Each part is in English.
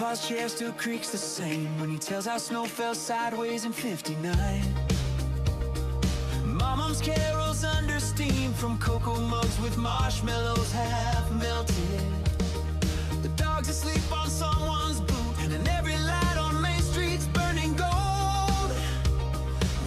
Grandpa's chair still creaks the same when he tells how snow fell sideways in '59. Mama's carols under steam from cocoa mugs with marshmallows half melted. The dog's asleep on someone's boot, and every light on Main Street's burning gold.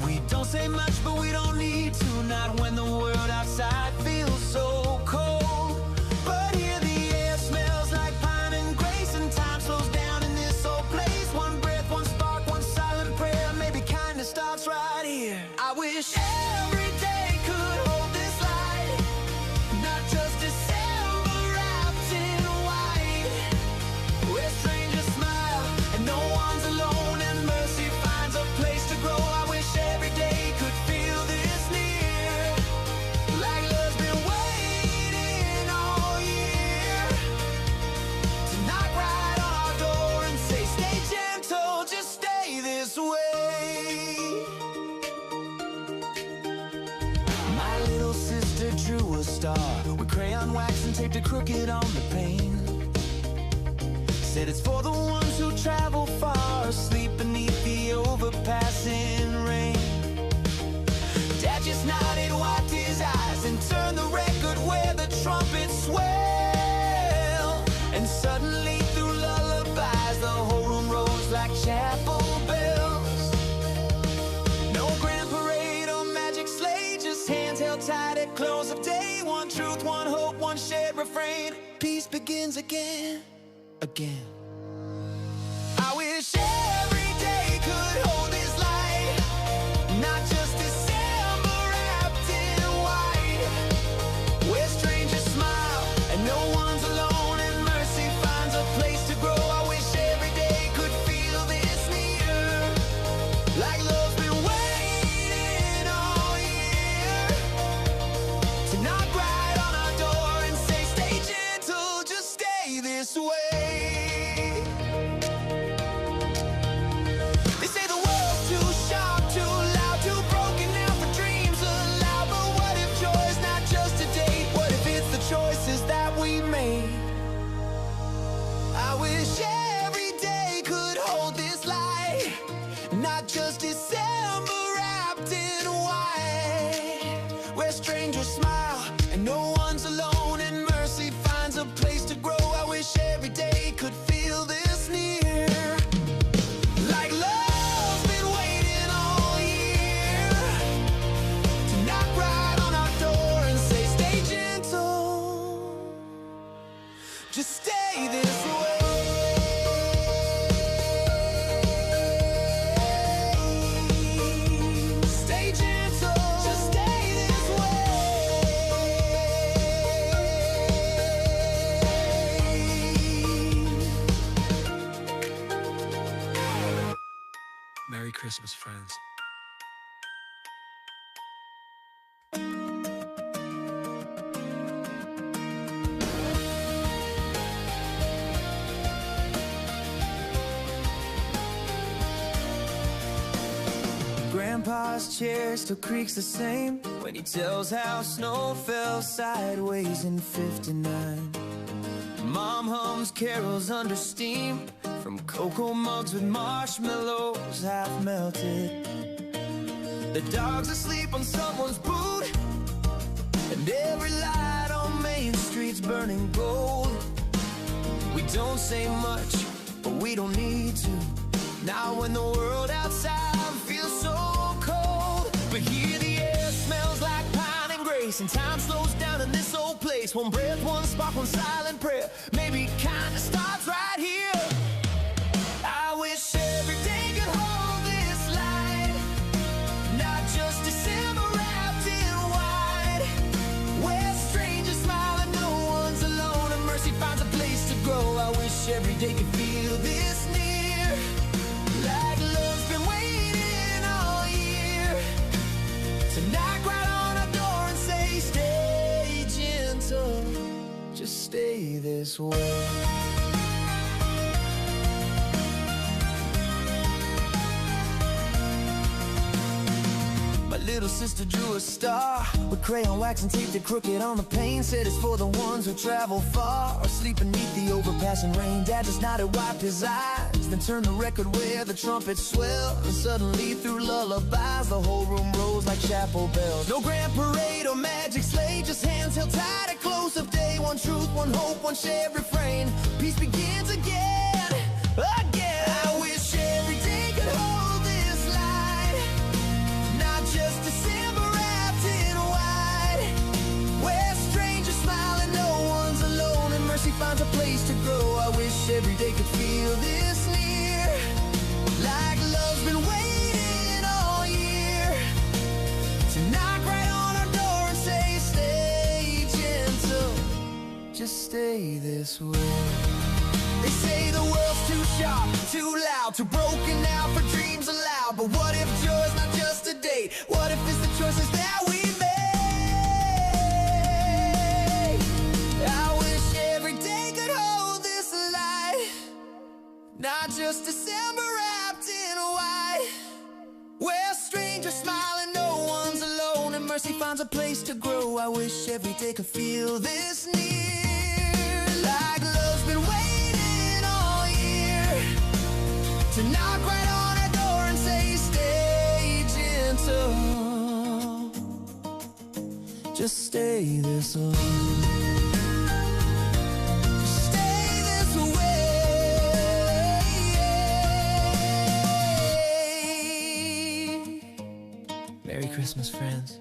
We don't say much, but we don't need to, not when the world outside feels so cold. But here the air smells like pine and grace, and time slows down in this old place. One breath, one spark, one silent prayer, maybe kindness starts right here. I wish every day could hold this light, not just December wrapped in white, where strangers smile and no one's alone, and mercy finds a place to grow. I wish every day could feel this near, like love's been waiting all year to knock right on our door and say, stay gentle, just stay this way. My little sister drew a star with crayon wax and taped it crooked on the pane. Said it's for the ones who travel far, asleep beneath the overpassing rain. Dad just nodded, wiped his eyes, and turned the record where the trumpets swell. And suddenly through lullabies the whole room rose like chapel bells. No grand parade or magic sleigh, just hands held tight at close of day. One truth, one hope, one shared refrain. Peace begins again. I wish every day could hold this light, not just December wrapped in white, where strangers smile and no one's alone, and mercy finds a place to grow. I wish every day could feel this near, like love's been waiting all year to knock right on our door and say, stay gentle, just stay this way. They say the world's too sharp, too loud, too broken now for dreams allowed. But what if joy's not just a date? What if it's the choices that we made? I wish every day could hold this light, not just December wrapped in white, where strangers smile and no one's alone, and mercy finds a place to grow. I wish every day could feel this near, like love's been waiting all year to knock right on our door and say, stay gentle, just stay this way. Stay gentle, just stay this way. Merry Christmas, friends. Grandpa's chair still creaks the same when he tells how snow fell sideways in '59. Mom hums carols under steam from cocoa mugs with marshmallows half melted. The dog's asleep on someone's boot, and every light on Main Street's burning gold. We don't say much, but we don't need to, now when the world outside feels so cold. But here the air smells like pine and grace, and time slows down in this old place. One breath, one spark, one silent prayer, maybe kindness starts right here. I wish every day could hold this light, not just December wrapped in white, where strangers smile and no one's alone, and mercy finds a place to grow. I wish every day could feel this near, like love's been waiting all year to knock right on our door and say, stay gentle, just stay this way. little sister drew a star with crayon wax and taped it crooked on the pane. Said it's for the ones who travel far or sleep beneath the overpassing rain. Dad just nodded, wiped his eyes, then turned the record where the trumpets swell. And suddenly through lullabies the whole room rose like chapel bells. No grand parade or magic sleigh, just hands held tight at close of day. One truth, one hope, one shared refrain. Peace begins again, again. I wish every day could hold this light, not just December wrapped in white, where strangers smile and no one's alone and mercy finds a place to grow. I wish every day could feel this near, like love's been waiting all year to knock right on our door and say, stay gentle, just stay this way. They say the world's too sharp, too loud, too broken now for dreams aloud. But what if joy's not just a date? What if it's the choices that we make? I wish every day could hold this light, not just December wrapped in white, where strangers smile and no one's alone and mercy finds a place to grow. I wish every day could feel this near, like love's been waiting all year to knock right on our door and say, stay gentle, just stay this way. Stay this way. Merry Christmas, friends.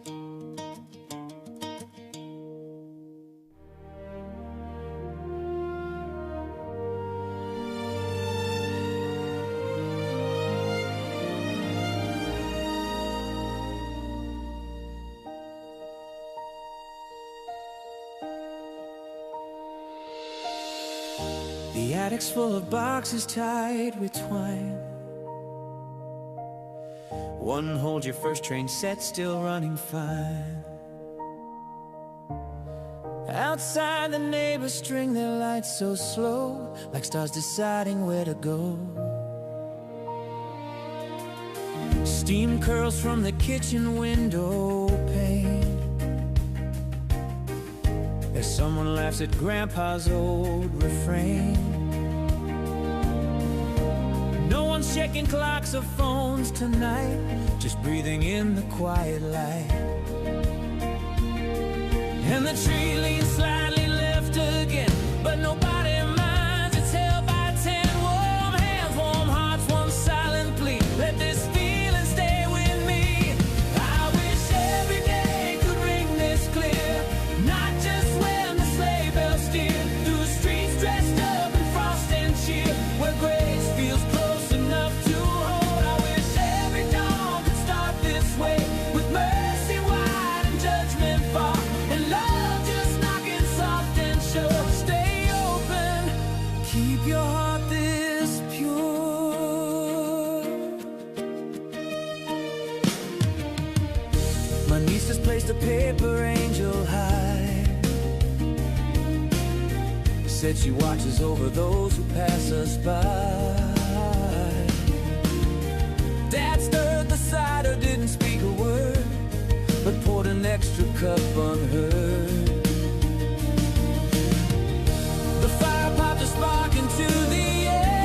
The attic's full of boxes tied with twine. One holds your first train set, still running fine. Outside the neighbors string their lights so slow, like stars deciding where to go. Steam curls from the kitchen window pane as someone laughs at Grandpa's old refrain. No one's checking clocks or phones tonight, just breathing in the quiet light. And the tree leans slightly left again, but nobody minds. It's held by 10 warm hands, warm hearts, one silent plea. Let this feeling stay with me. I wish every day could ring this clear, not just when the sleigh bells steer through streets dressed up in frost and cheer, where grace feels close enough to hold. I wish every dawn could start this way, with mercy wide and judgment far, and love just knocking soft and sure. Stay open, keep your heart this pure. My niece has placed a paper angel high, said she watches over those who pass us by. Dad stirred the cider, didn't speak a word, but poured an extra cup unheard. The fire popped a spark into the air,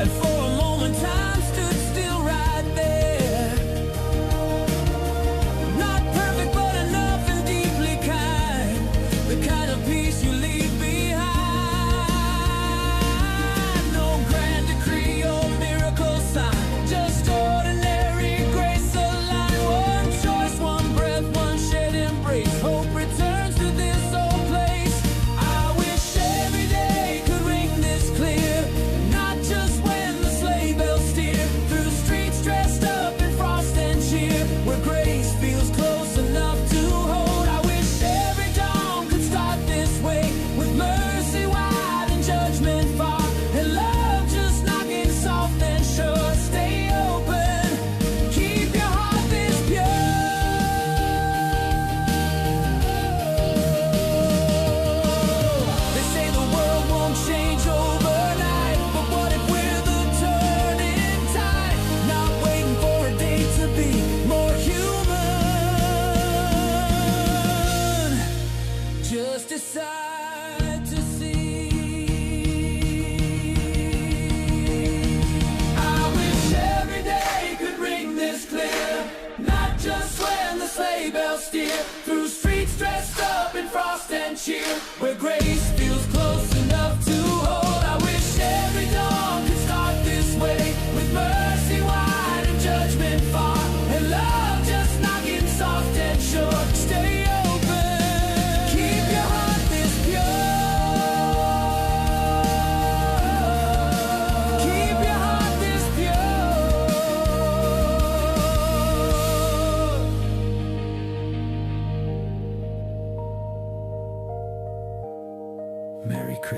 and for a moment time stood still right there. Not perfect but enough and deeply kind, the kind of peace you leave behind.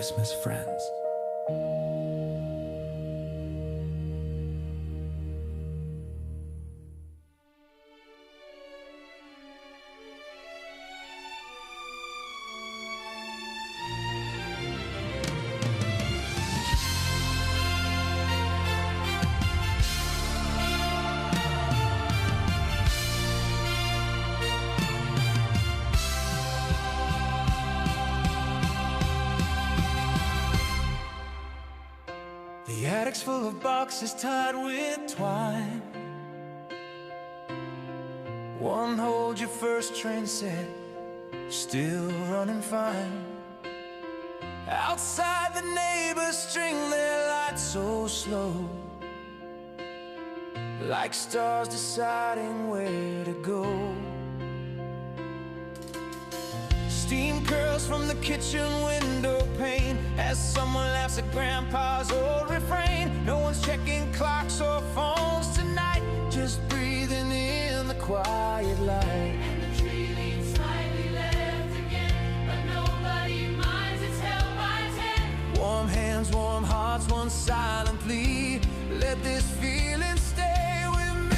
Christmas, friends. The attic's full of boxes tied with twine. One holds your first train set, still running fine. Outside the neighbors string their lights so slow, like stars deciding where to go. Steam curls from the kitchen window pane as someone laughs at Grandpa's old refrain. No one's checking clocks or phones tonight, just breathing in the quiet light. And the tree leans slightly left again, but nobody minds, it's held by 10. Warm hands, warm hearts, one silent plea. Let this feeling stay with me.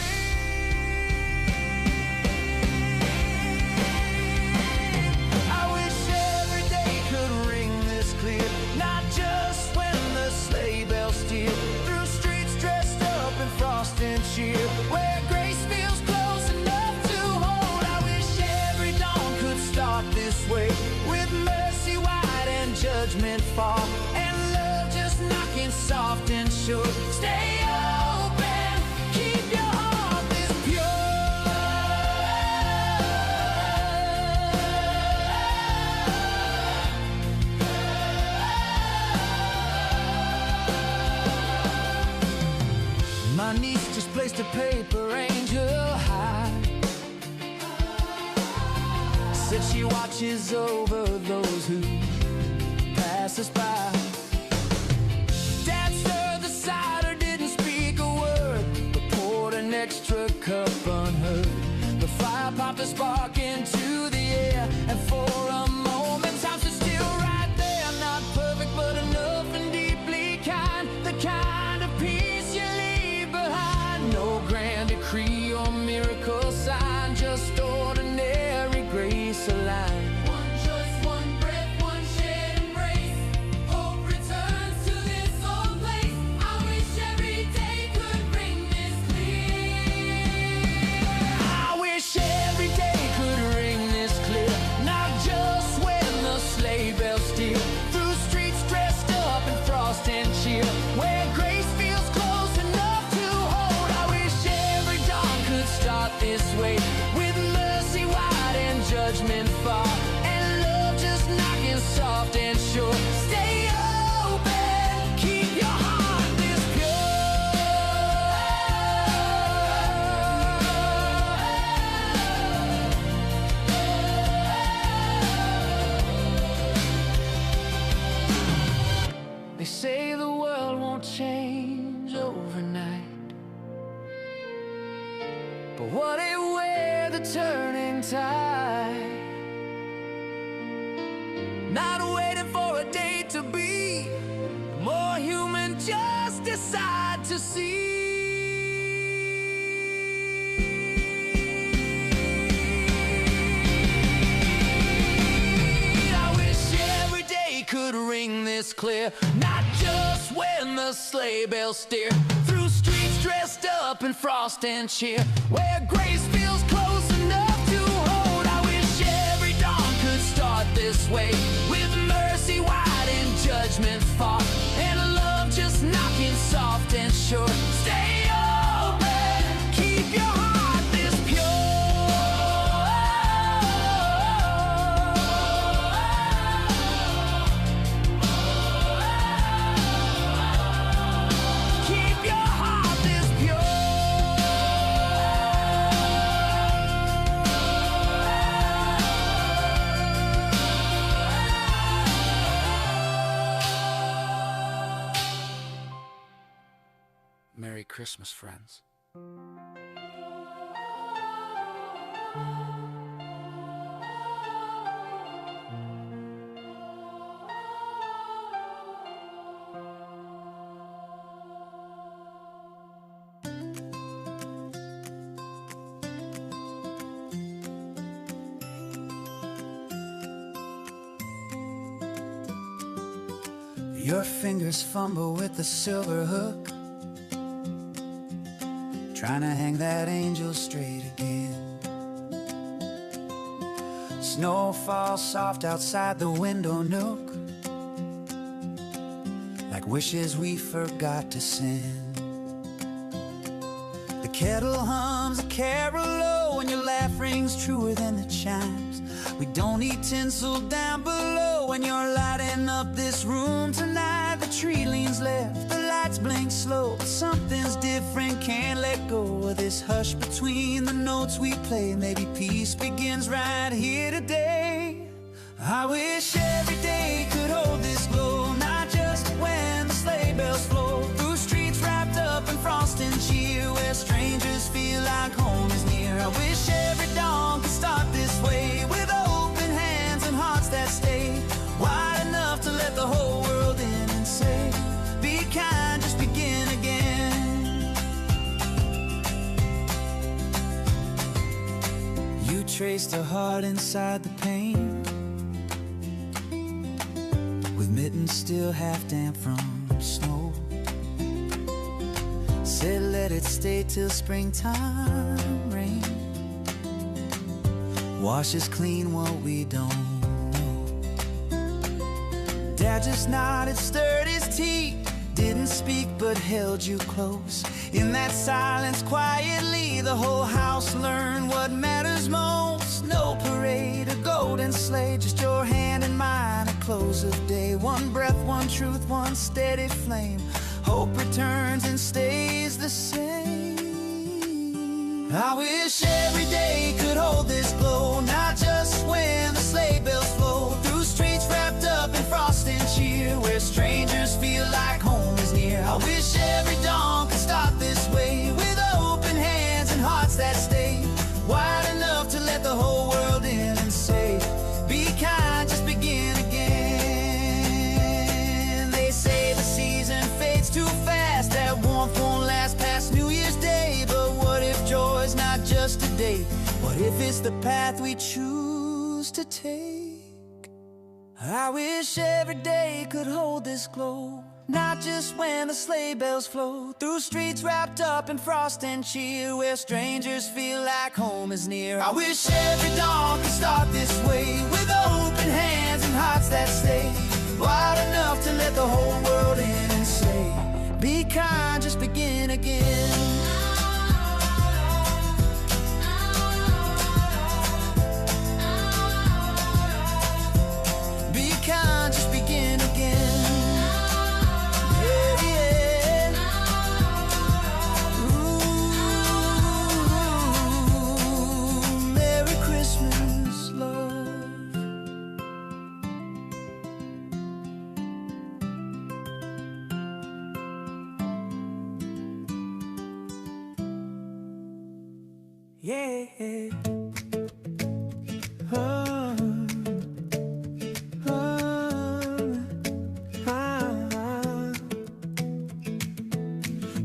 I wish every day could ring this clear, not just when the sleigh bells steal through streets dressed up in frost and cheer, where grace feels close enough to hold. I wish every dawn could start this way, with mercy wide and judgment far, and love just knocking soft and sure. Stay open, keep your heart this pure. My niece just placed a paper angel high, said she watches over those who pass us by. Dad stirred the cider, didn't speak a word, but poured an extra cup unheard. The fire popped a spark into the air, and for a moment time stood still right there. Not perfect, but enough and deeply kind, the kind of peace you leave behind. No grand decree or miracle sign, just ordinary grace aligned. One choice, one breath, one shared embrace. Hope returns to this old place. I wish every day could bring this clear. I wish every day could ring this clear, not just when the sleigh bells steal through streets dressed up in frost and cheer, where grace feels close enough to hold. I wish every dawn could start this way, with mercy wide and judgment far, and love just knocking soft and sure. Stay open, keep your heart this pure. They say the world won't change overnight, but what if we're the turning tide? Not waiting for a day to be more human, just decide to see. I wish every day could ring this clear, not just when the sleigh bells steer through streets dressed up in frost and cheer, where grace feels close enough to hold. I wish every dawn could start this way, with mercy wide and judgment far, and love just knocking soft and sure. Stay open, keep your heart this pure. Keep your heart this pure. Merry Christmas, friends. Your fingers fumble with the silver hook, trying to hang that angel straight again. Snow falls soft outside the window nook, like wishes we forgot to send. The kettle hums a carol low, and your laugh rings truer than the chimes. We don't need tinsel down below, and you're lighting up this room tonight. The tree leans left, the lights blink slow, but something's different, can't let go of this hush between the notes we play. Maybe peace begins right here today. I wish every day could hold this glow, not just when the sleigh bells flow through streets wrapped up in frost and cheer, where strangers feel like home is near. I wish every dawn could start this way, with open hands and hearts that stay wide enough to let the whole world in and say, be kind, just begin again. You traced a heart inside the pain, with mittens still half damp from snow. Said let it stay till springtime rain washes clean what we don't know. Dad just nodded, stirred his tea, didn't speak but held you close. In that silence quietly, the whole house learned what matters most. No parade, a golden sleigh, just your hand in mine at close of day. One breath, one truth, one steady flame. Hope returns and stays the same. I wish every day could hold this glow, not just when the sleigh bells flow through streets wrapped up in frost and cheer, where strangers feel like home is near. I wish every dawn could start this way, with open hands and hearts that stay wide enough to let the whole world in and say, be kind, just begin again. They say the season fades too fast, that warmth won't last past New Year's Day. But what if joy's not just a day? What if it's the path we choose to take? I wish every day could hold this glow, not just when the sleigh bells flow through streets wrapped up in frost and cheer, where strangers feel like home is near. I wish every dawn could start this way, with open hands and hearts that stay wide enough to let the whole world in and say, be kind, just begin again. Be kind, just begin again. Yeah, yeah. Ooh, Merry Christmas, love. Yeah. Oh.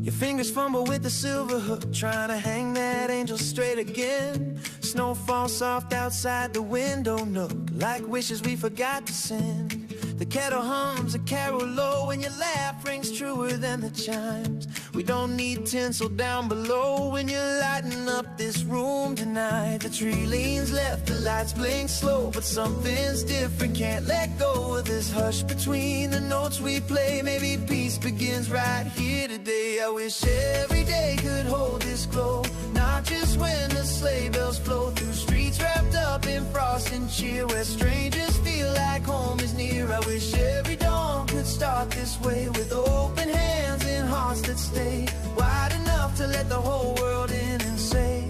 Your fingers fumble with the silver hook, trying to hang that angel straight again. Snow falls soft outside the window nook, like wishes we forgot to send. The kettle hums a carol low, and your laugh rings truer than the chimes. We don't need tinsel down below when you're lighting up this room tonight. The tree leans left, the lights blink slow, but something's different, can't let go of this hush between the notes we play. Maybe peace begins right here today. I wish every day could hold this glow, not just when the sleigh bells flow through streets wrapped up in frost and cheer, where strangers feel like home is near. I wish every dawn could start this way, with open hands and hearts that stay wide enough to let the whole world in and say,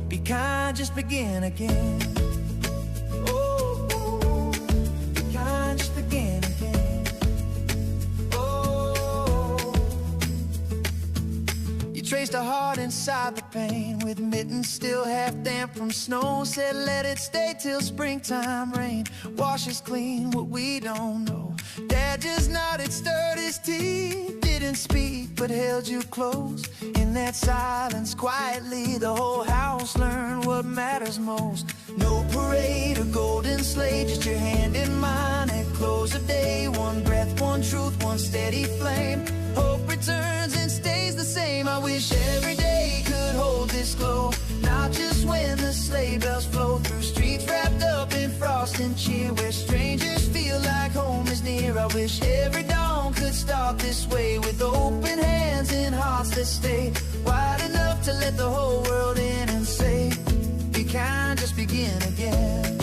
be kind, just begin again. Oh, oh, be kind, just begin again. Oh, you traced a heart inside the pain, with mittens still half damp from snow. Said let it stay till springtime rain washes clean what we don't know. Dad just nodded, stirred his tea, didn't speak but held you close. In that silence, quietly, the whole house learned what matters most. No parade or golden sleigh, just your hand in mine at close of day. One breath, one truth, one steady flame. Hope returns and stays the same. I wish every day could hold this glow, not just when the sleigh bells flow through streets wrapped up in frost and cheer, where strangers feel like home is near. I wish every dawn could start this way, with open hands and hearts that stay wide enough to let the whole world in and say, be kind, just begin again.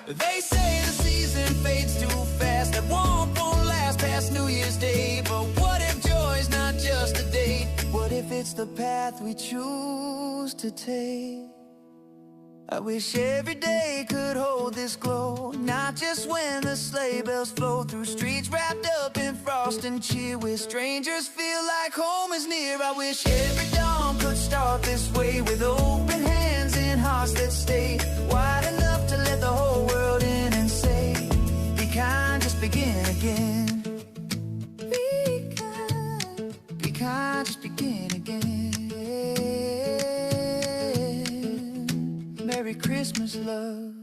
They say the season fades too fast, that warmth won't last past New Year's Day. But what if joy's not just a date? What if it's the path we choose to take? I wish every day could hold this glow, not just when the sleigh bells flow through streets wrapped up in frost and cheer, where strangers feel like home is near. I wish every dawn could start this way, with open hands and hearts that stay wide enough to let the whole world in and say, be kind, just begin again. Be kind, just begin again. Merry Christmas, love.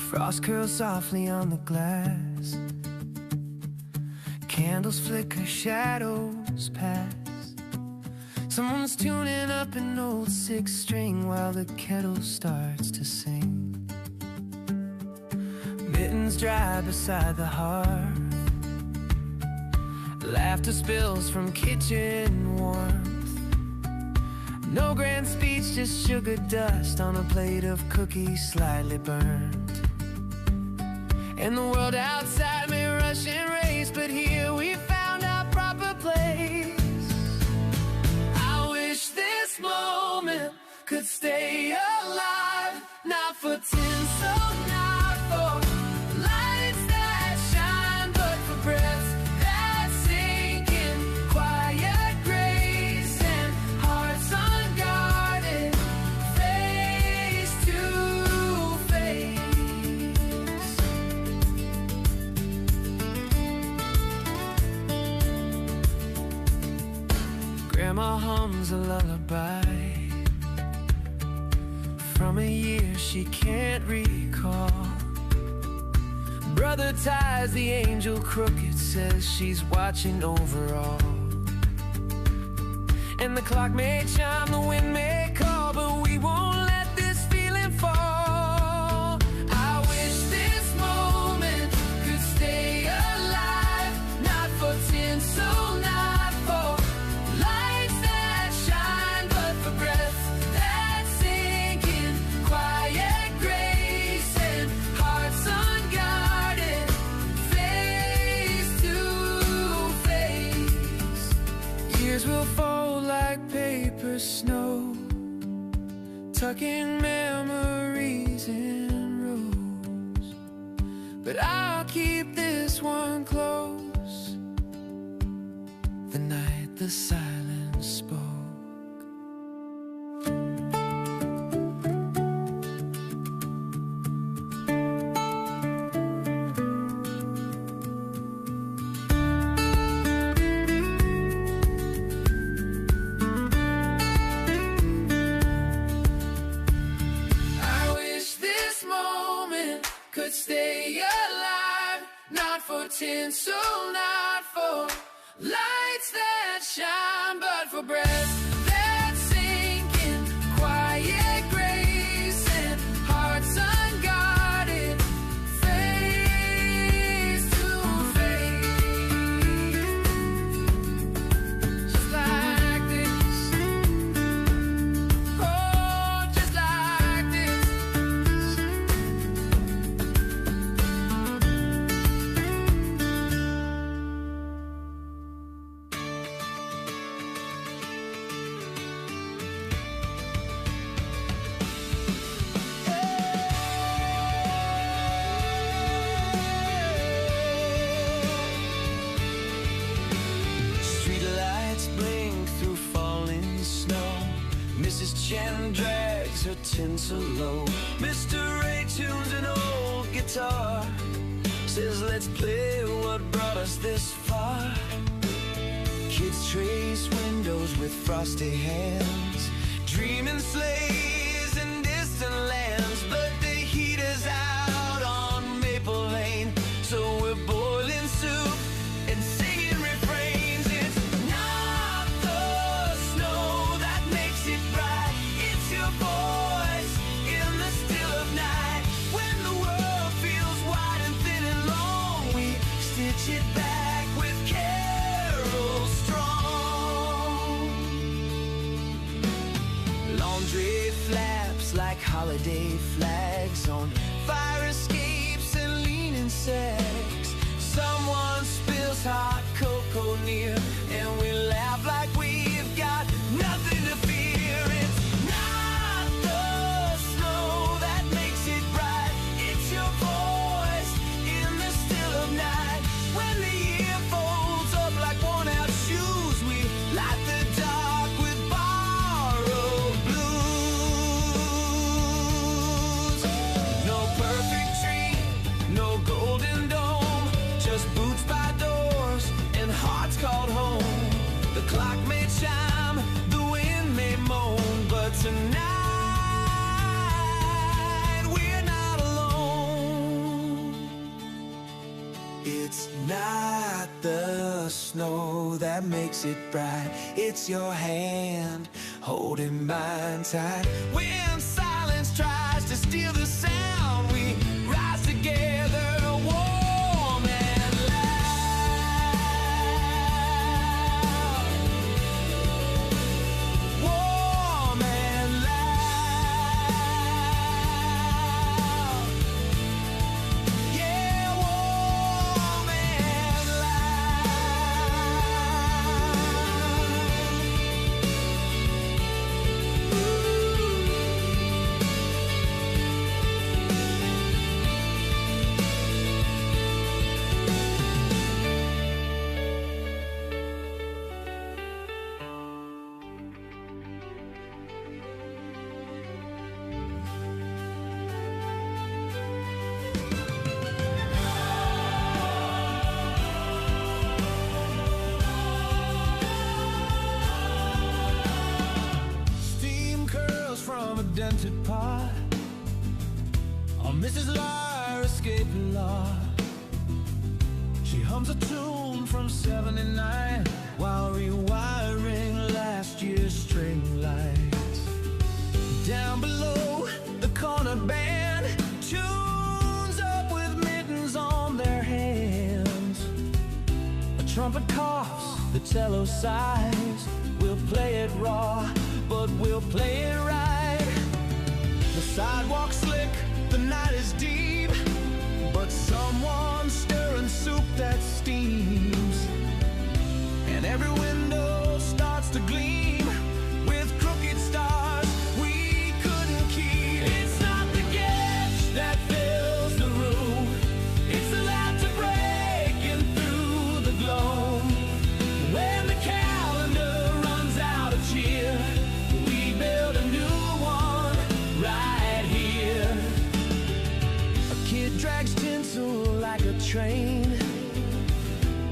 Frost curls softly on the glass, candles flicker, shadows pass. Someone's tuning up an old six-string while the kettle starts to sing. Mittens dry beside the hearth. Laughter spills from kitchen warmth. No grand speech, just sugar dust on a plate of cookies slightly burned. And the world outside may rush and race, but here we found our proper place. I wish this moment could stay alive, not for tinsel, not for lights that shine, but for breaths that sink in quiet grace and hearts unguarded, face to face. Grandma hums a lullaby from a year she can't recall. Brother ties the angel crooked, says she's watching over all. And the clock may chime, the wind may call, but we won't let this feeling fall. I wish this moment could stay alive, not for tinsel, not for lights that shine, but for breaths that sink in quiet grace and hearts unguarded, face to face. Years will fall like paper snow, tucking memories in rows, but I'll keep this one close. The night the silence spoke. I wish this moment could stay alive, not for tinsel, not for lights that shine, but for breaths that sink in quiet grace and hearts unguarded, face to face. Just like this, oh, just like this. Streetlights blink through falling snow. Mrs. Chen drags her tinsel low. Mr. Ray tunes an old guitar, says let's play what brought us this far. Kids trace windows with frosty hands, dreaming sleighs in distant lands, but the heat is out on Maple Lane, so we're boiling soup and singing refrains. It's not the snow that makes it bright, it's your voice in the still of night. When the world feels wide and thin and long, we stitch it back with carols strong. Laundry flaps like holiday flags on fire escapes and leaning sacks. Someone spills hot cocoa near, and we laugh like we've got nothing to fear. It's not the snow that makes it bright, it's your voice in the still of night. When the year folds up like worn out shoes, we light the dark with borrowed blues. No perfect tree, no golden dome, just boots by doors and hearts called home. The clock may chime, the wind may moan, but tonight we're not alone. It's not the the snow that makes it bright. It's your hand holding mine tight. When silence tries to steal the sound, we rise together, warm and loud. Warm and loud. Yeah, warm and steam curls from a dented pot. Oh, Mrs. Lyre escaped law. She hums a tune from '79 while rewiring last year's string lights. Down below, the corner band tunes up with mittens on their hands. A trumpet coughs, the cello sighs. We'll play it raw, but we'll play it right. The sidewalk's slick, the night is deep, but someone's stirring soup that steams. And every window starts to gleam with crooked stars we couldn't keep. It's not the gauge that fills the room, it's the laughter breaking through the gloom. When the calendar runs out of cheer, we build a new one right here. A kid drags tinsel like a train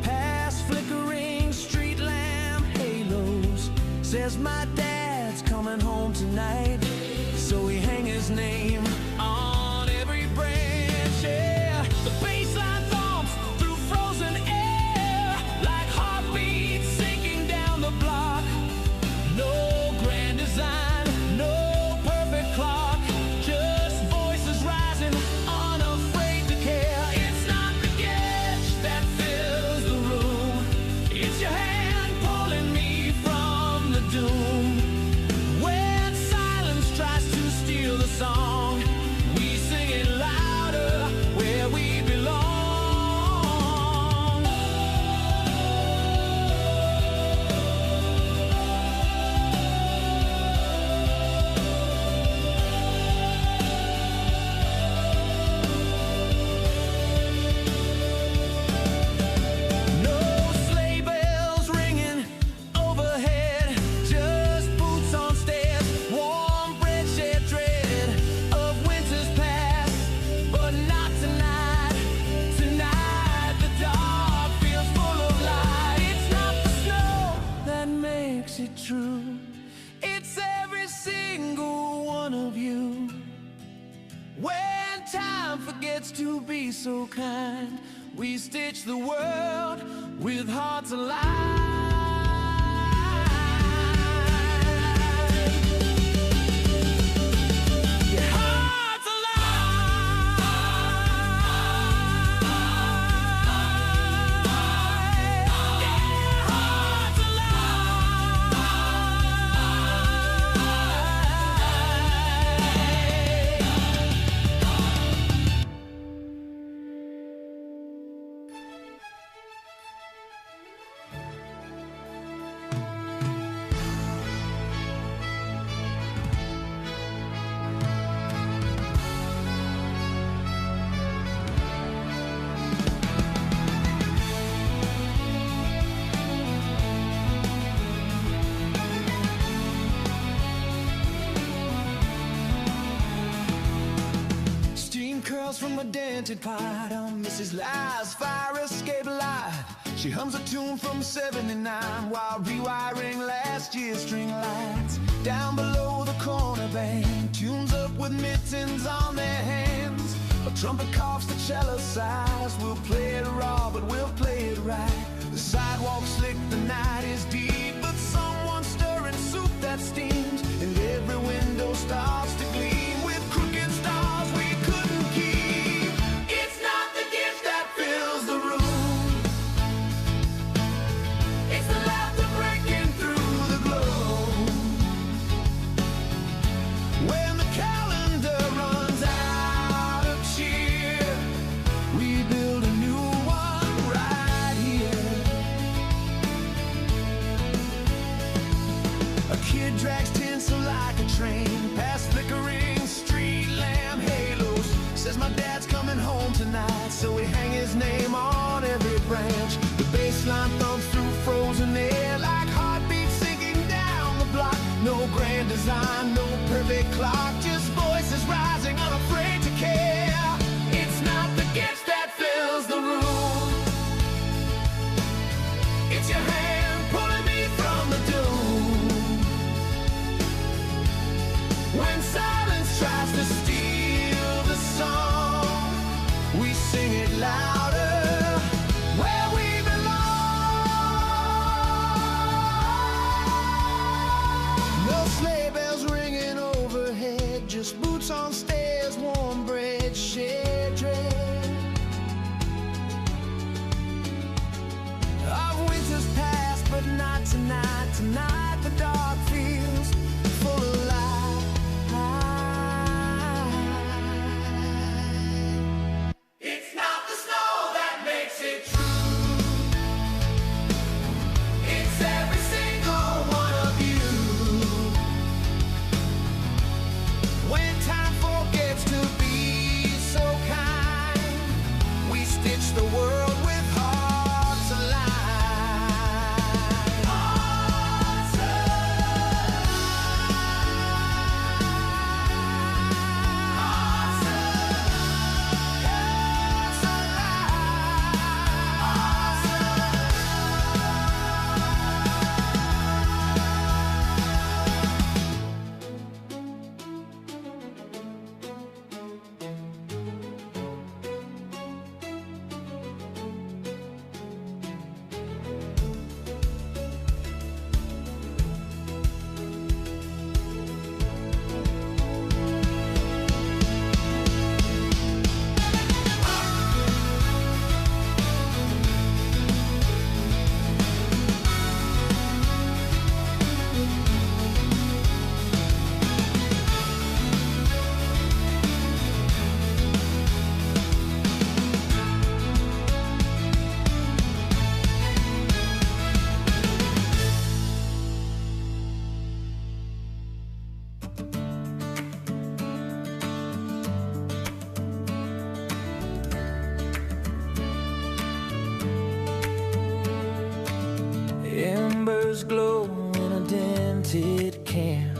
past flickering street lamp halos. Says my dad's coming home tonight, so we hang his name on every branch. Yeah, the baseline thumps through frozen air like heartbeats sinking down the block. No grand design, no perfect clock, just voices rising, unafraid to care. It's not the gauge that fills the room, it's your hand pulling me from the doom. When silence tries to steal the song, we sing it louder where we belong. No sleigh bells ringing overhead, just boots on stairs, warm bread shared dread of winters past, but not tonight. Tonight the dark feels full of light. It's not the snow that makes it true, it's every single one of you. When time forgets to be so kind, we stitch the world with hearts alive. Yeah, hearts alive. Yeah, hearts curls from a dented pot on Mrs. Lyre's fire escape light. She hums a tune from '79 while rewiring last year's string lights. Down below, the corner band tunes up with mittens on their hands. A trumpet coughs, the cello sighs. We'll play it raw, but we'll play it right. The sidewalk slick, the night is deep, but someone's stirring soup that steams, and every window starts to gleam with crooked stars we couldn't keep. It's not the gift that fills the room, it's the laughter breaking through the gloom. When the calendar runs out of cheer, we build a new one right here. A kid drags tinsel like a train past flickering street lamp halos. Says my dad's coming home tonight, so we hang his name on every branch. The baseline thumps through frozen air like heartbeats sinking down the block. No grand design, no perfect clock, just voices rising unafraid to care. It's not the gift that fills the room, it's your hand pulling me from the doom. When silence tries to steal the song, we sing it louder where we belong. No sleigh bells ringing overhead, just boots on stairs, warm bread, shared dread of winter's past, but not tonight. Tonight the dark feels full of light. It's not the snow that makes it true, it's every single one of you. When time forgets to be so kind, we stitch the world with hearts alive. Hearts alive. Hearts embers glow in a dented can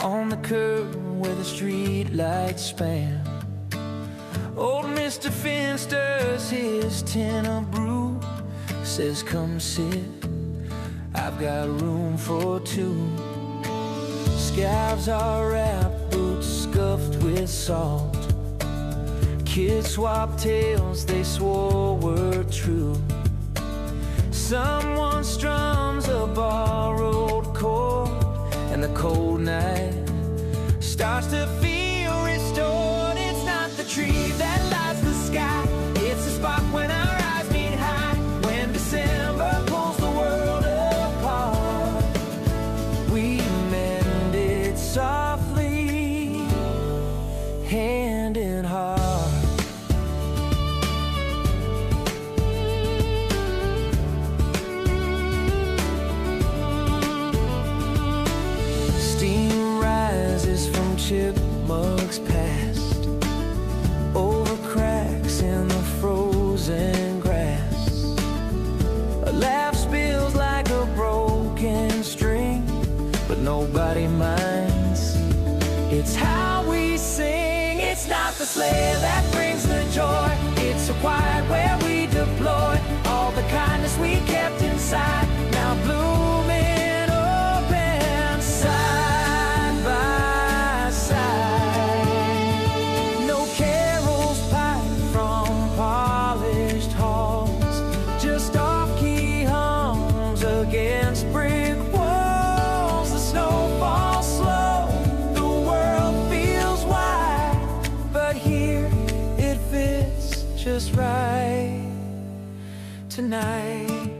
on the curb where the street lights span. Old Mr. Finn stirs his tin of brew, says come sit, I've got room for two. Scabs are wrapped, boots scuffed with salt. Kids swap tales they swore were true. Someone strums a borrowed chord, and the cold night starts to feel restored. It's not the tree that lights the sky, it's the spark when our eyes meet high. When December pulls the world apart, we mend it softly, hand in heart. Chipmunks past over cracks in the frozen grass. A laugh spills like a broken string, but nobody minds. It's how we sing. It's not the sleigh that brings the joy, it's a quiet where we deploy all the kindness we kept inside, now blooming open side by side. No carols piped from polished halls, just just right tonight.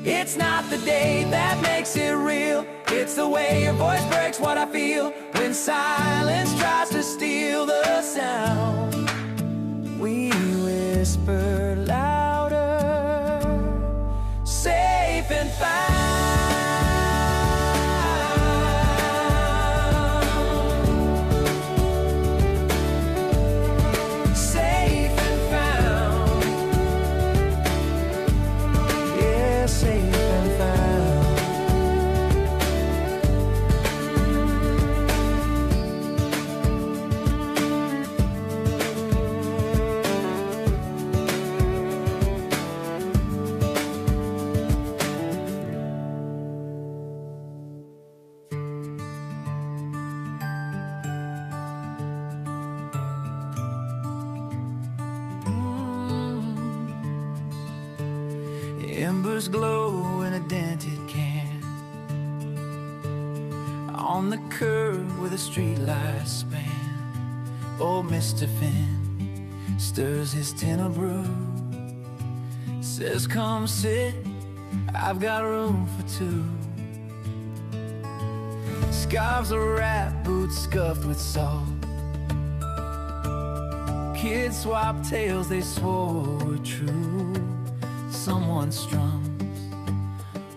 It's not the day that makes it real, it's the way your voice breaks what I feel when silence tries to steal the sound. We whisper louder, safe and found. Embers glow in a dented can on the curb where the streetlights span. Old Mr. Finn stirs his tin of brew, says, "Come sit, I've got room for two." Scarves are wrapped, boots scuffed with salt. Kids swap tales they swore were true. Someone strums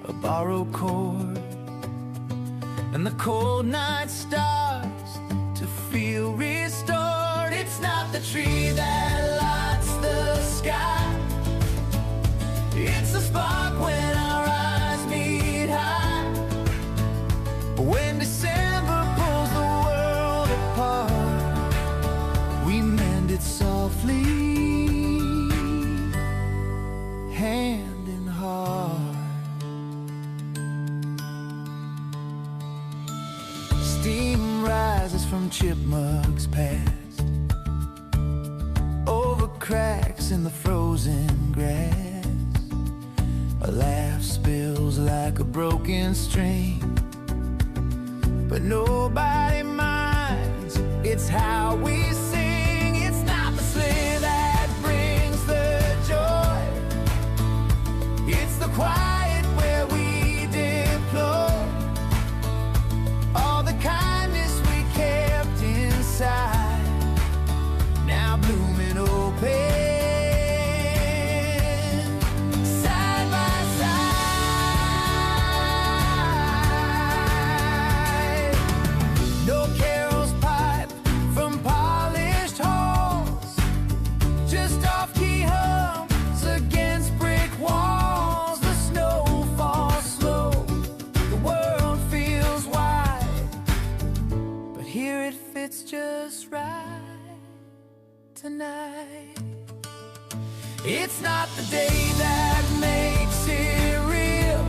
a borrowed chord, and the cold night starts to feel restored. It's not the tree that lights the sky, it's the spark when our eyes meet high. When December pulls the world apart, we mend it softly, hand in heart. Steam rises from chipmunks past, over cracks in the frozen grass. A laugh spills like a broken string, but nobody minds. It's how we sing. It's not the sleigh that brings the joy, it's the quiet where we deploy all the kindness we kept inside, now blooming open. Side by side, no carols pipe from polished halls, just off-key hums against brick walls. The snow falls slow, the world feels wide, but here it fits just right tonight. It's not the day that makes it real,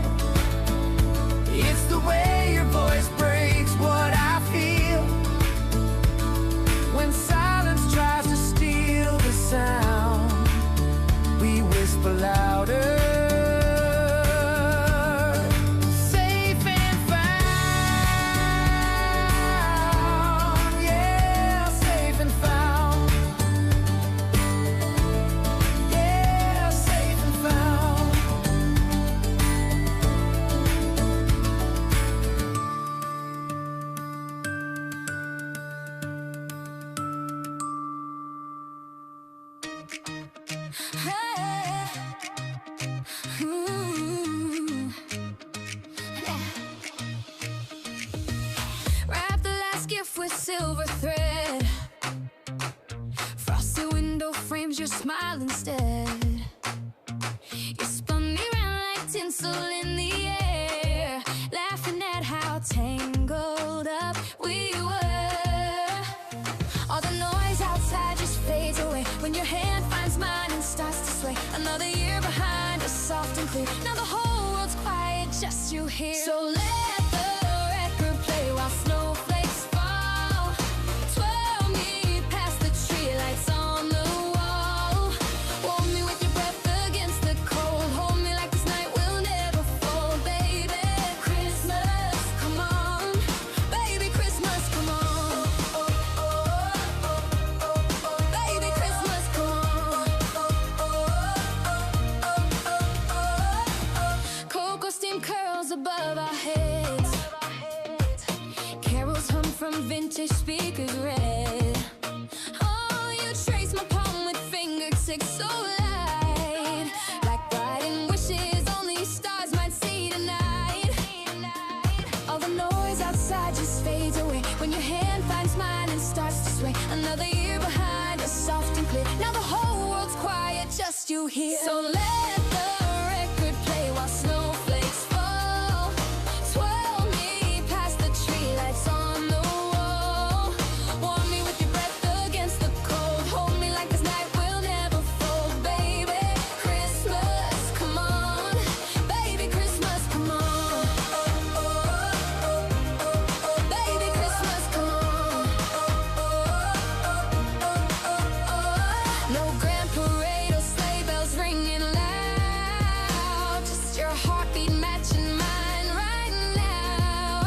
it's the way your voice breaks what I feel when silence tries to steal the sound. We whisper louder, safe and found. Yeah, safe and found. Yeah, safe and found. Wrap the last gift with silver thread, frosted window frames your smile instead. You spun me round like tinsel in the air, laughing at how tangled up we were. All the noise outside just fades away when your hand finds mine and starts to sway. Another year behind us, soft and clear. Now the whole world's quiet, just you here. So let the record play while snowflakes fall. Twirl me past the tree lights on the wall. Warm me with your breath against the cold. Hold me like this night will never fall, baby. Christmas, come on. Baby, Christmas, come on. Baby, Christmas, come on. Another year behind us, soft and clear. Now the whole world's quiet, just you here. So let the record play while snowflakes fall. Twirl me past the tree lights on the wall. Warm me with your breath against the cold. Hold me like this night will never fold. Baby, Christmas, come on. Baby, Christmas, come on. Baby, Christmas, come on. No grand parade or sleigh bells ringing loud. Just your heartbeat matching mine right now.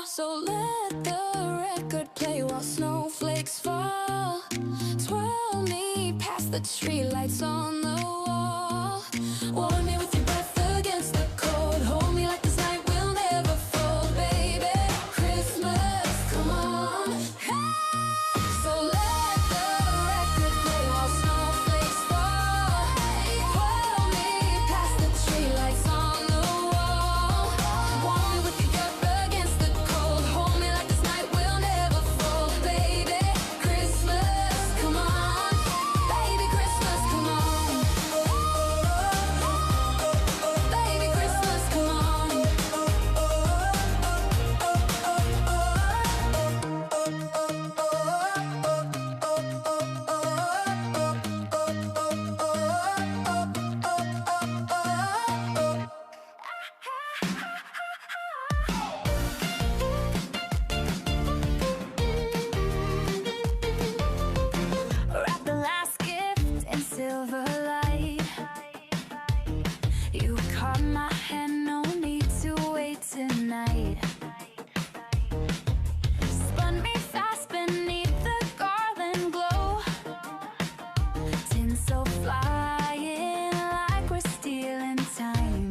So let the record play while snowflakes fall. Twirl me past the tree lights on the wall. Warm me with your breath against the cold. Hold me like this night will never fold. Baby, Christmas, come on. So let the record play while snowflakes fall. Twirl me past the tree lights on the wall. Warm me with your breath against the cold. Hold me like this night will never fold. Baby, Christmas, come on. Baby, Christmas, come on. Baby, Christmas, come on. Wrap the last gift in silver light. You caught my hand, no need to wait tonight. Spun me fast beneath the garland glow. Tinsel flying like we're stealing time.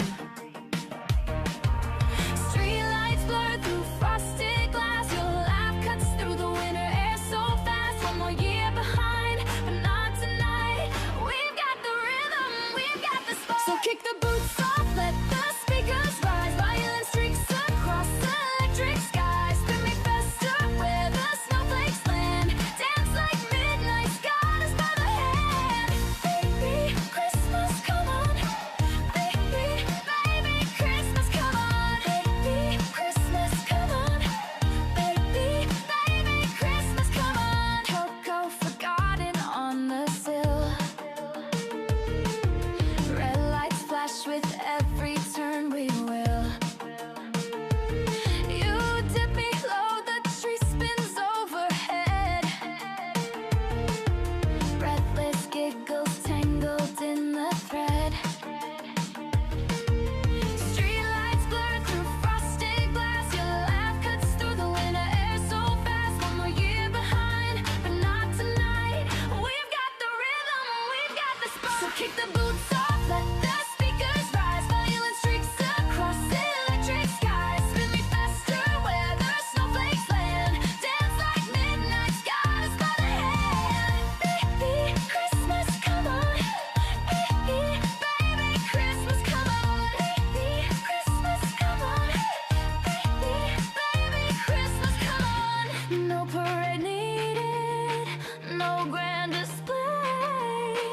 Streetlights blur through frosted glass. Your laugh cuts through the winter air so fast. One more year behind, but not tonight. We've got the rhythm, we've got the spark. So kick the boots off, let the speakers rise. Violin streaks across the electric skies. Spin me faster where the snowflakes land. Dance like midnight's got us by the hand. Baby, Christmas, come on. Baby, baby, Christmas, come on. Baby, Christmas, come on. Baby, baby, Christmas, come on. Cocoa forgotten on the sill. Red lights flash with every turn we will. You dip me low, the tree spins overhead. Breathless giggles tangled in the thread. Streetlights blur through frosted glass. Your laugh cuts through the winter air so fast. One more year behind, but not tonight. We've got the rhythm, we've got the spark. So kick the boots off, let the speakers rise. Violin streaks across the electric skies. Spin me faster where the snowflakes land. Dance like midnight's got us by the hand. Baby, Christmas, come on. Baby, baby, Christmas, come on. Baby, Christmas, come on. Baby, baby, Christmas, come on. No parade needed, no grand display.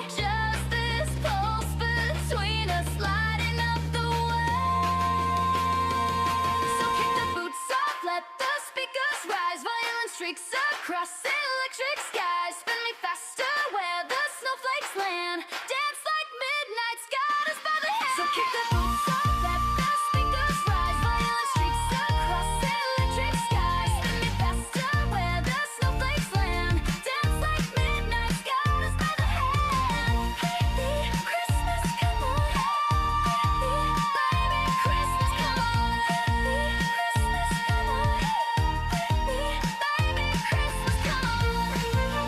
Just this pulse between us, lighting up the way. So kick the boots off, let the speakers rise. Violin streaks across the electric skies. Spin me faster where the snowflakes land. Dance like midnight's got us by the hand. So kick the boots off, let the speakers rise. Violin streaks across the electric skies. Spin me faster where the snowflakes land. Dance like midnight's got us by the hand. Baby, Christmas, come on. Baby, baby, Christmas, come on. Baby, Christmas, come on. Baby, baby, Christmas, come on.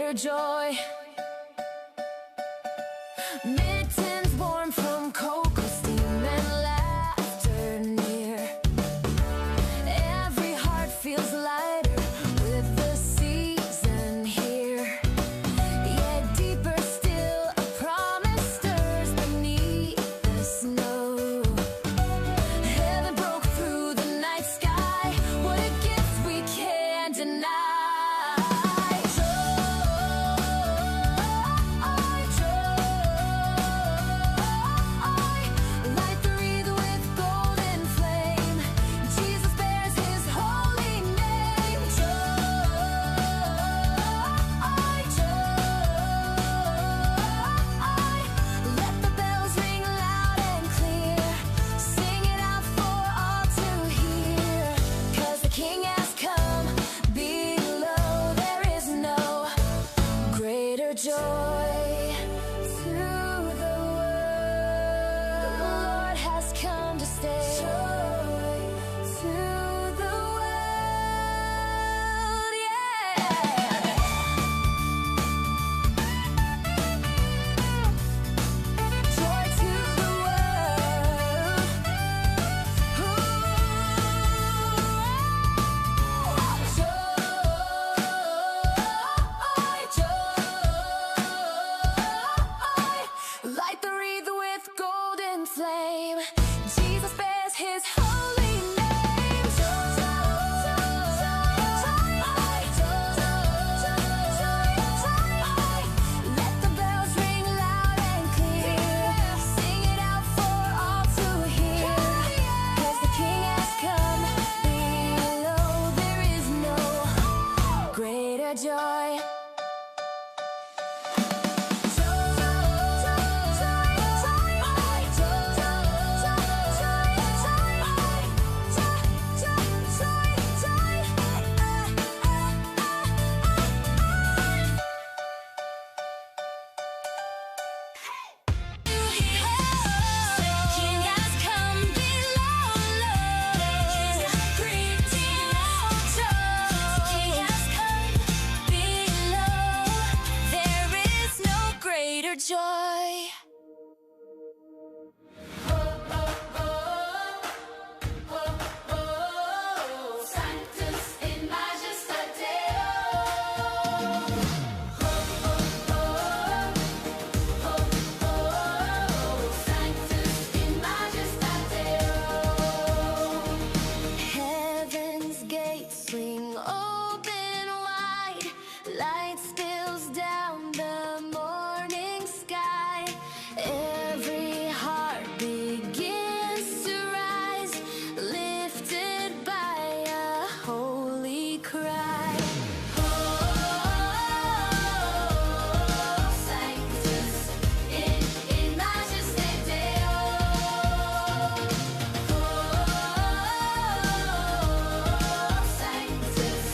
greater joy. Mittens warm from cocoa steam and laughter near. Every heart feels lighter with the season here. Yet deeper still, a promise stirs beneath the snow. Heaven broke through the night sky. What a gift we can't deny. Light the wreath with golden flame. Jesus bears his holy name. Let the bells ring loud and clear. Sing it out for all to hear. 'Cause the King has come. Below there is no greater joy to the world. The Lord has come to stay. Joy to the world, yeah. Joy to the world. Light the wreath with golden flame. Jesus bears his holy name. Let the bells ring loud and clear. Sing it out for all to hear. 'Cause the King has come. Below there is no greater joy. King has come below, Lord. King has come below. There is no greater joy. Sanctus in Majestate. Sanctus in Majestate. Heaven's gates swing open wide. Light spills down the morning sky. Every heart begins to rise, lifted by a holy cry. Sanctus in Majestate Deo. Sanctus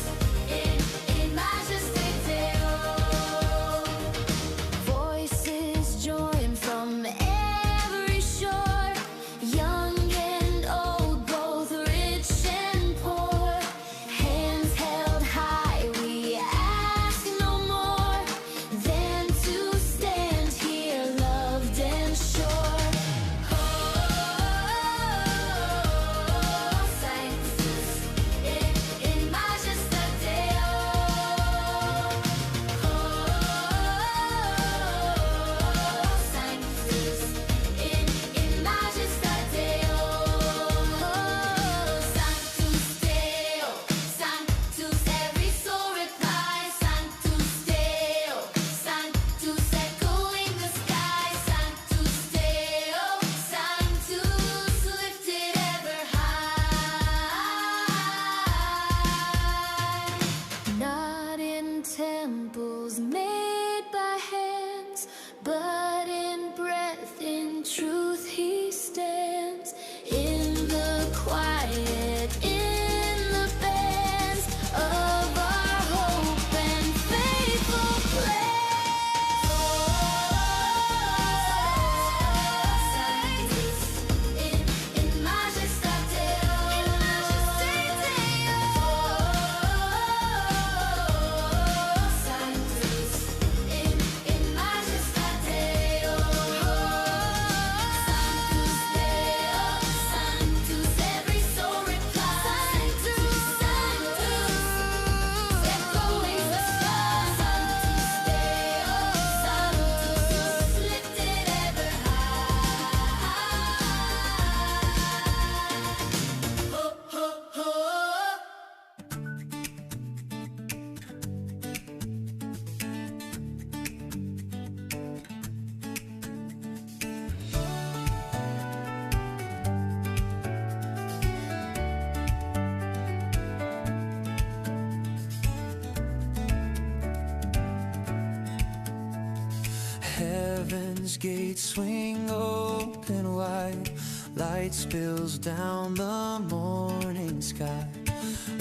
Heaven's gates swing open wide, light spills down the morning sky.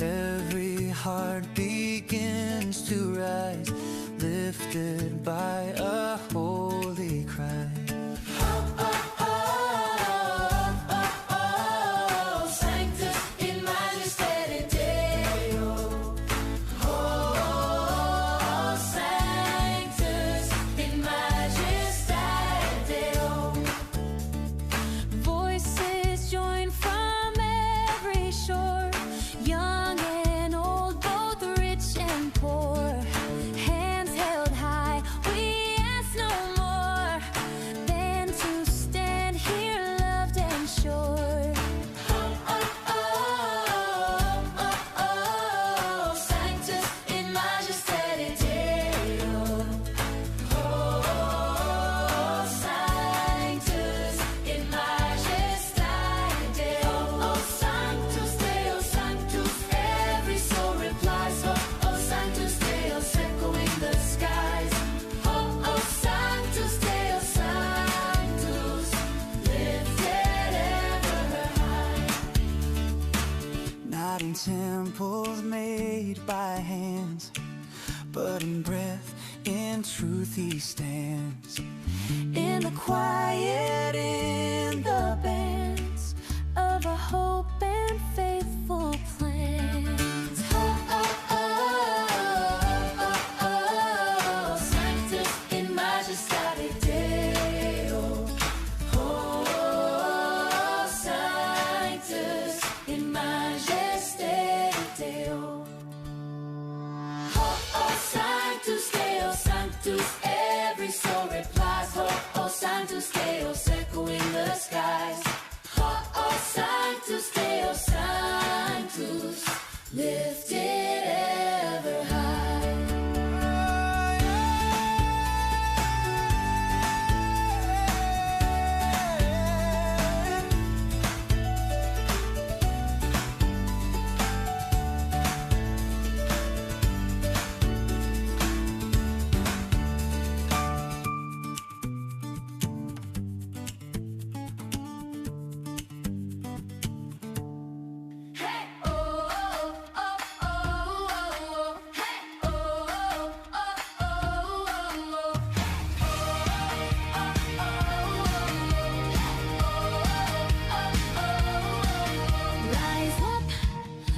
Every heart begins to rise, lifted by a holy cry. Temples made by hands, but in breath, in truth he stands. In the quiet, in the bands of a hope and faithful plans. Sanctus in majestate Deo. Sanctus in majestate Deo. Sanctus Deo, Sanctus, every soul replies. Sanctus Deo, echoing the skies. Sanctus Deo, Sanctus, lifted ever high.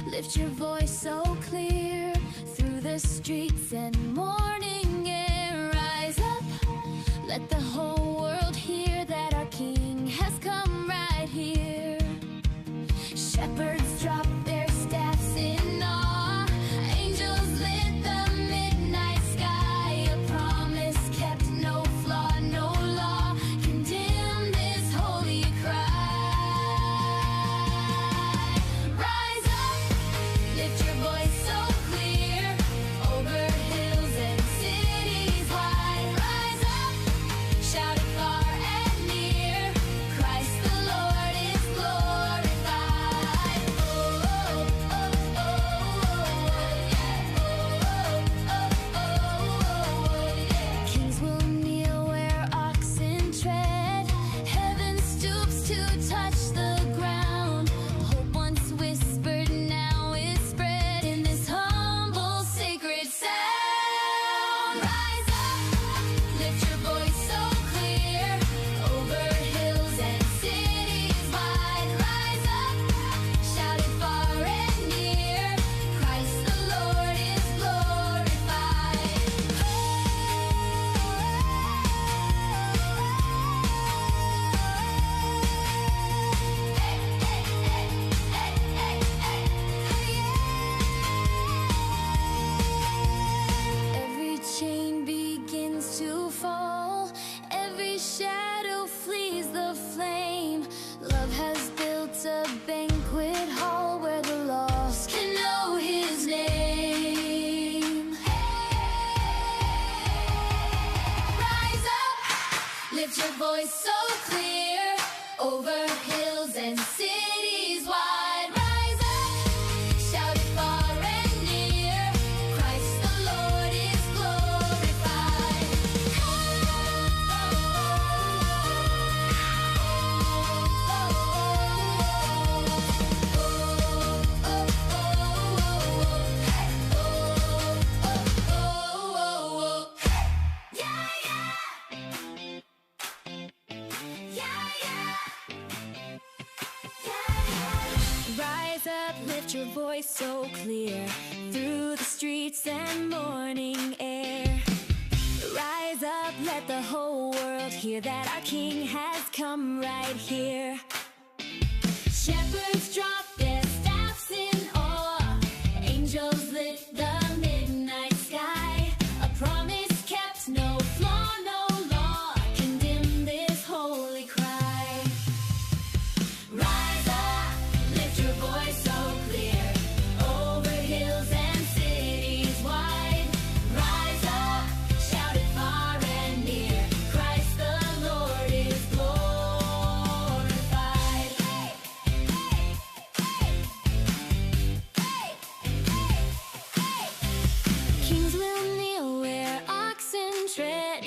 Lift your voice so clear through the streets and morning air. Rise up, let the whole world hear that our King has come right here. Shepherds drop their staffs in awe. Angels lit the midnight sky. A promise kept, no flaw, no law. Condemn this holy cry. Rise up, lift your voice so clear over hills and cities wide. Rise up, shout it far and near. Christ the Lord is glorified. Kings will kneel where oxen tread. Heaven stoops to touch the ground. Hope once whispered now is spread in this humble sacred sound. Rise up, lift your voice so clear over hills and cities wide. Rise up, shout it far and near. Christ the Lord is glorified. Every chain begins to fall, every shadow flees the flame. Love has built a banquet hall where the lost can know his name. Rise up, lift your voice so clear over hills and cities wide. Rise up, shout it far and near. Christ the Lord is glorified. voice so clear through the streets and morning air. Rise up, let the whole world hear that our King has come right here. Shepherds drop their staffs in awe. Angels lit the midnight sky. A promise kept, no flaw, no law can dim this holy cry. Rise up, lift your voice so clear, over hills and cities wide. Rise up, shout it far and near, Christ the Lord is glorified. Hey, hey, hey, hey, hey, hey. Kings will kneel where oxen tread.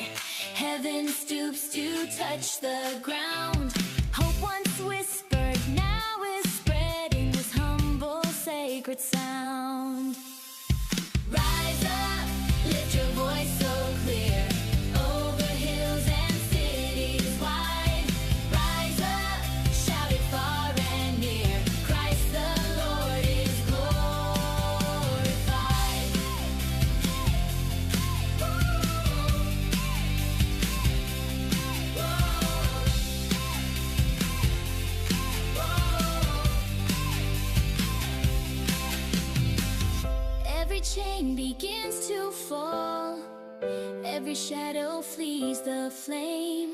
Heaven stoops to touch the ground. Hope once whispered, now is spreading this humble, sacred sound. Rise up, lift your voice so clear, over hills and cities wide. Rise up, shout it far and near, Christ the Lord is glorified. Every chain begins to fall, every shadow flees the flame.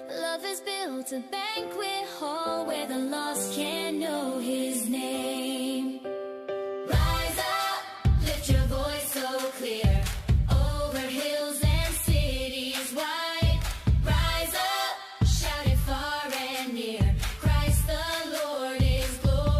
Love has built a banquet hall where the lost can know his name. Rise up, lift your voice so clear, over hills and cities wide. Rise up, shout it far and near, Christ the Lord is glorified.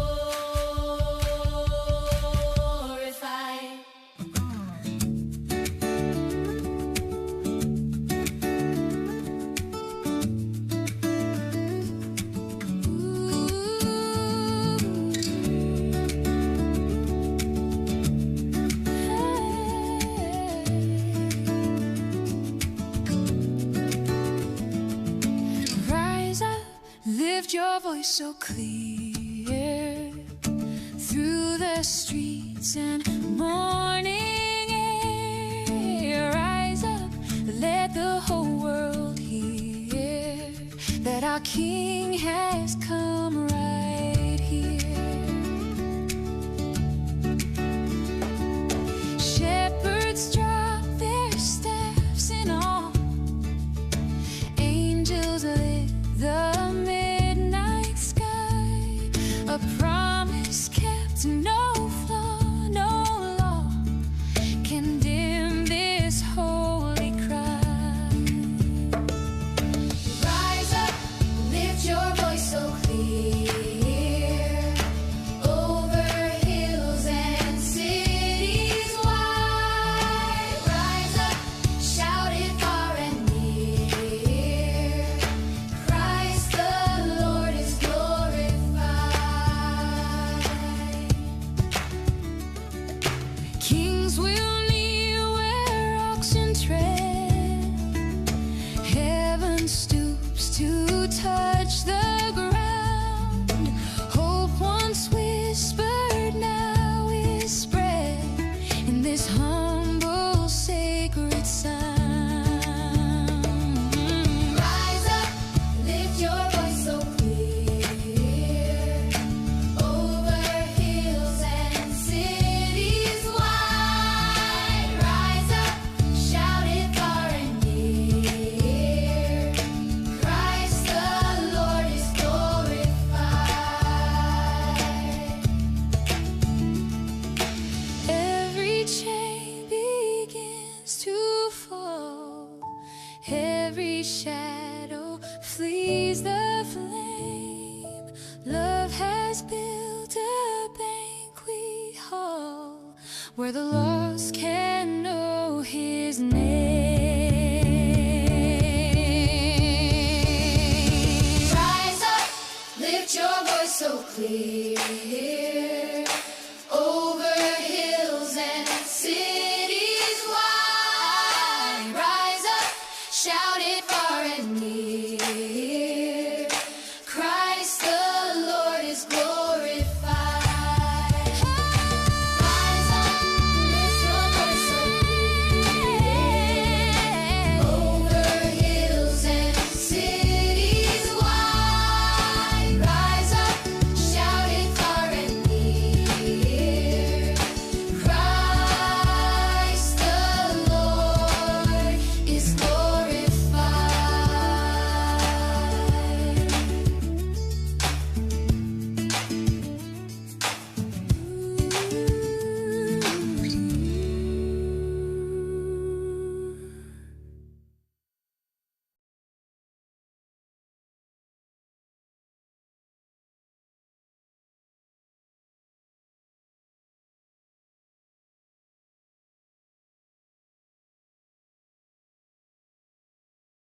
Rise up, lift your voice so clear through the streets and morning air. Rise up, let the whole world hear that our King has come right here. Shepherds drop their staffs in awe. Angels lit the midnight sky. A promise kept, no flaw, no law can dim this holy cry. Rise up, lift your voice so clear, over hills and cities wide. Rise up, shout it far and near, Christ the Lord is glorified. Kings will kneel where oxen tread. Heaven stoops to touch the ground. Hope once whispered, now is spread in this humble, sacred sound. Rise up, lift your voice so clear, over hills and cities wide. Rise up, shout it far and near, Christ the Lord is glorified. Every chain begins to fall, every shadow flees the flame. Love has built a banquet hall where the lost can